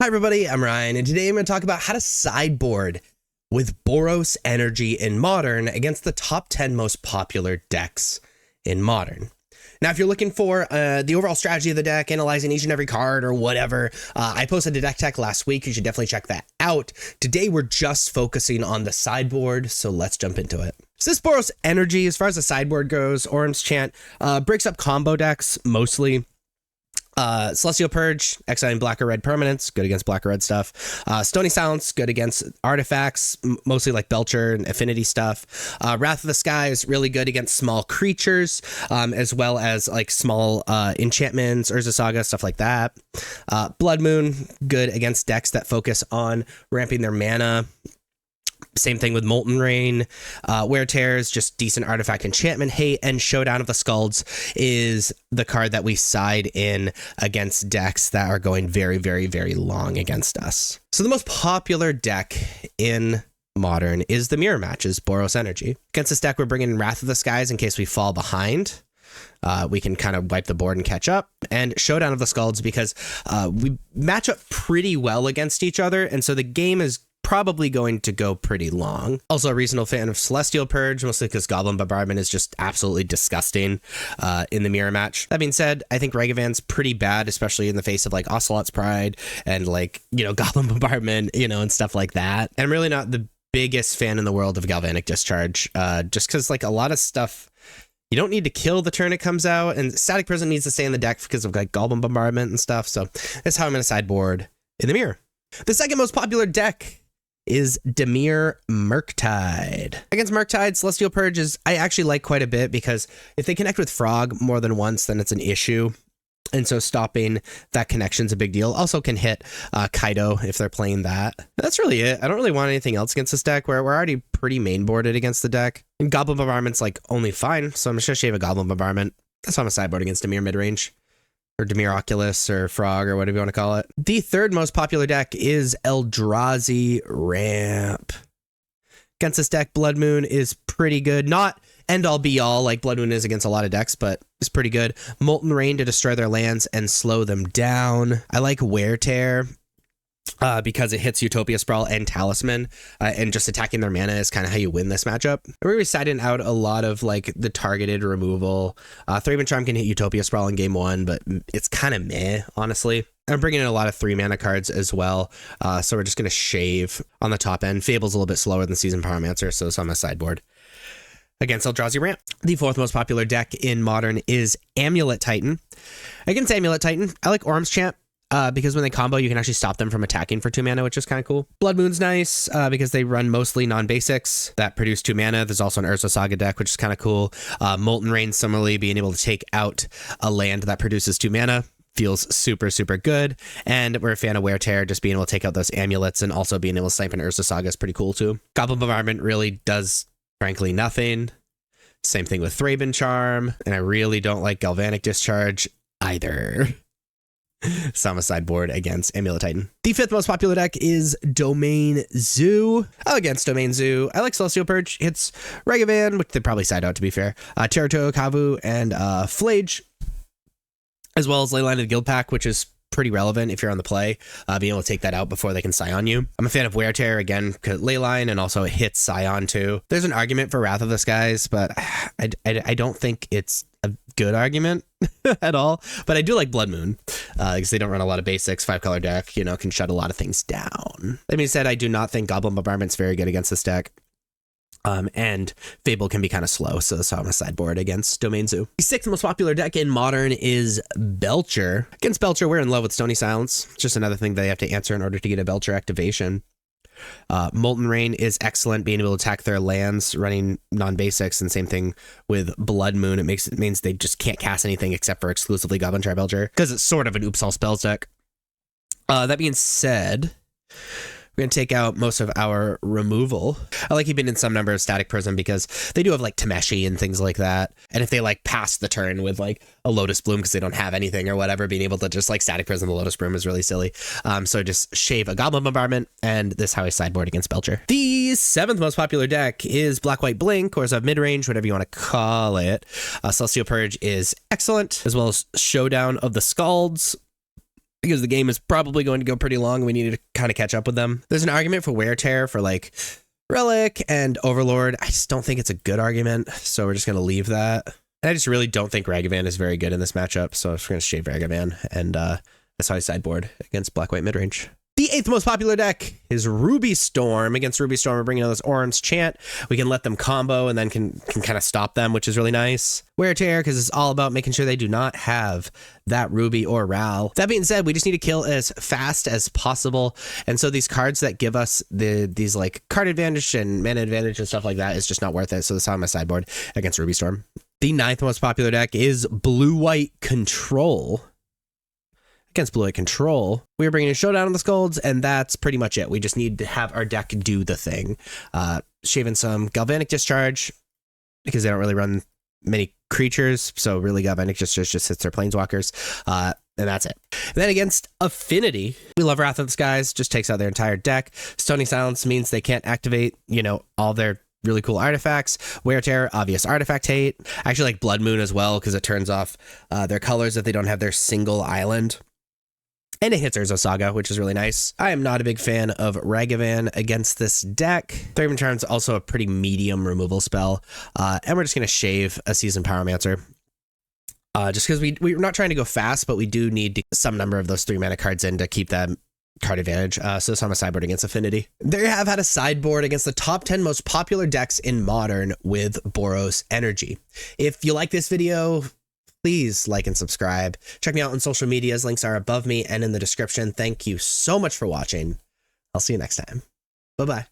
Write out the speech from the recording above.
Hi everybody, I'm Ryan, and today I'm going to talk about how to sideboard with Boros Energy in Modern against the top 10 most popular decks in Modern. Now, if you're looking for the overall strategy of the deck, analyzing each and every card or whatever, I posted a deck tech last week. You should definitely check that out. Today, we're just focusing on the sideboard, so let's jump into it. So this Boros Energy, as far as the sideboard goes, Orim's Chant, breaks up combo decks mostly. Celestial Purge, exiling black or red permanents, good against black or red stuff. Stony Silence, good against artifacts, mostly like Belcher and Affinity stuff. Wrath of the Skies, really good against small creatures, as well as like small enchantments, Urza Saga, stuff like that. Blood Moon, good against decks that focus on ramping their mana. Same thing with Molten Rain. Wear Tears, just decent artifact enchantment hate, and Showdown of the Skulls is the card that we side in against decks that are going very, very, very long against us. So the most popular deck in Modern is the Mirror Matches, Boros Energy. Against this deck, we're bringing Wrath of the Skies in case we fall behind. We can kind of wipe the board and catch up, and Showdown of the Skulls because we match up pretty well against each other, and so the game is probably going to go pretty long. Also a reasonable fan of Celestial Purge, mostly because Goblin Bombardment is just absolutely disgusting in the mirror match. That being said, I think Ragavan's pretty bad, especially in the face of like Ocelot's Pride and like, you know, Goblin Bombardment, you know, and stuff like that. And I'm really not the biggest fan in the world of Galvanic Discharge, just because like a lot of stuff you don't need to kill the turn it comes out, and Static Prison needs to stay in the deck because of like Goblin Bombardment and stuff. So that's how I'm going to sideboard in the mirror. The second most popular deck is Izzet Murktide. Against Murktide, Celestial Purge is I actually like quite a bit because if they connect with Frog more than once, then it's an issue. And so stopping that connection's a big deal. Also can hit Kaido if they're playing that. That's really it. I don't really want anything else against this deck. We're already pretty mainboarded against the deck. And Goblin Bombardment's like only fine, so I'm just gonna shave a Goblin Bombardment. That's why I'm a sideboard against Dimir midrange. Or Dimir Oculus or Frog or whatever you want to call it. The third most popular deck is Eldrazi Ramp. Against this deck, Blood Moon is pretty good. Not end all be all like Blood Moon is against a lot of decks, but it's pretty good. Molten Rain to destroy their lands and slow them down. I like Wear Tear because it hits Utopia Sprawl and Talisman, and just attacking their mana is kind of how you win this matchup. We're residing out a lot of like the targeted removal. Thraben Charm can hit Utopia Sprawl in game one, but it's kind of meh, honestly. I'm bringing in a lot of 3-mana cards as well, so we're just going to shave on the top end. Fable's a little bit slower than Seasoned Pyromancer, so it's on my sideboard. Against Eldrazi Ramp. The fourth most popular deck in Modern is Amulet Titan. Against Amulet Titan, I like Orim's Chant, because when they combo, you can actually stop them from attacking for 2 mana, which is kind of cool. Blood Moon's nice because they run mostly non-basics that produce 2 mana. There's also an Urza Saga deck, which is kind of cool. Molten Rain, similarly, being able to take out a land that produces 2 mana feels super, super good. And we're a fan of Wear Tear, just being able to take out those amulets and also being able to snipe an Urza Saga is pretty cool too. Goblin Bombardment really does, frankly, nothing. Same thing with Thraben Charm, and I really don't like Galvanic Discharge either. So I'm a sideboard against Amulet Titan. The fifth most popular deck is Domain Zoo. Against Domain Zoo, I like Celestial Purge. Hits Ragavan, which they'd probably side out to be fair. Terrato, Kavu, and Flage, as well as Leyline of the Guild Pack, which is pretty relevant if you're on the play, being able to take that out before they can Scion you. I'm a fan of Wear Tear, again, because Leyline, and also it hits Scion too. There's an argument for Wrath of the Skies, but I don't think it's a good argument at all. But I do like Blood Moon, because they don't run a lot of basics. 5-color deck, you know, can shut a lot of things down. That being said, I do not think Goblin Bombardment's very good against this deck. And Fable can be kind of slow, so I'm a sideboard against Domain Zoo. The sixth most popular deck in Modern is Belcher. Against Belcher, we're in love with Stony Silence. It's just another thing they have to answer in order to get a Belcher activation. Molten Rain is excellent, being able to attack their lands, running non-basics, and same thing with Blood Moon. It means they just can't cast anything except for exclusively Goblin Tri Belcher, because it's sort of an oops all spells deck. That being said, we're going to take out most of our removal. I like keeping in some number of Static Prism because they do have like Tameshi and things like that. And if they like pass the turn with like a Lotus Bloom because they don't have anything or whatever, being able to just like Static Prism the Lotus Bloom is really silly. So just shave a Goblin Bombardment, and this is how I sideboard against Belcher. The seventh most popular deck is Black White Blink, or of midrange, whatever you want to call it. Celestial Purge is excellent, as well as Showdown of the Scalds. because the game is probably going to go pretty long. We need to kind of catch up with them. There's an argument for Wear Tear for like Relic and Overlord. I just don't think it's a good argument, so we're just going to leave that. I just really don't think Ragavan is very good in this matchup, so I'm just going to shave Ragavan, and that's how I sideboard against black-white midrange. The 8th most popular deck is Ruby Storm. Against Ruby Storm, we're bringing out this Orange Chant. We can let them combo and then can kind of stop them, which is really nice. Wear Tear, because it's all about making sure they do not have that Ruby or Ral. That being said, we just need to kill as fast as possible. And so these cards that give us these like card advantage and mana advantage and stuff like that is just not worth it. So this is how I'm a sideboard against Ruby Storm. The 9th most popular deck is Blue-White Control. Against Blue-White Control, we are bringing in Showdown on the Scolds, and that's pretty much it. We just need to have our deck do the thing. Shaving some Galvanic Discharge, because they don't really run many creatures, so really Galvanic Discharge just hits their Planeswalkers, and that's it. And then against Affinity, we love Wrath of the Skies, just takes out their entire deck. Stoning Silence means they can't activate, you know, all their really cool artifacts. Wear Tear, obvious artifact hate. I actually like Blood Moon as well, because it turns off their colors if they don't have their single island. And it hits Urza Saga, which is really nice. I am not a big fan of Ragavan against this deck. Thraben Charm's also a pretty medium removal spell. And we're just going to shave a Seasoned Pyromancer. Just because we're not trying to go fast, but we do need some number of those 3 mana cards in to keep that card advantage. So this time a sideboard against Affinity. There you have had a sideboard against the top 10 most popular decks in Modern with Boros Energy. If you like this video, please like and subscribe. Check me out on social medias. Links are above me and in the description. Thank you so much for watching. I'll see you next time. Bye-bye.